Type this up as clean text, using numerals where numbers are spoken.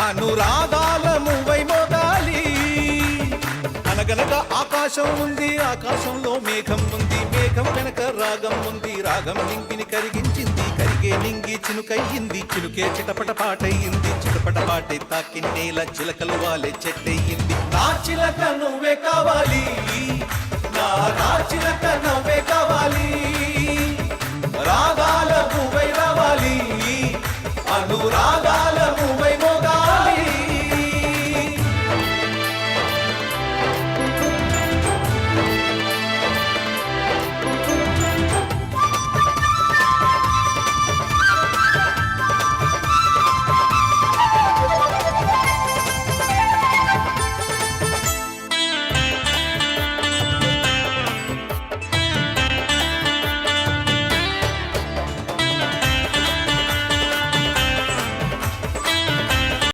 అనురాగాల మువై మోగాలి. అనగనగా ఆకాశం ఉంది, ఆకాశంలో మేఘం ఉంది, మేఘం వెనక రాగం ఉంది, రాగం నింగిని కరిగించింది, కరిగే నింగి చినుకయ్యింది, చినుకే చిటపట పాటయ్యింది, చిటపట పాటే తాకి నేల చిలకలు వాలే చెట్టయ్యింది. నా చిలక నువ్వే కావాలి, నా చిలక నువ్వే కావాలి, రాగాల మువై రావాలి, అనురాగాల మువై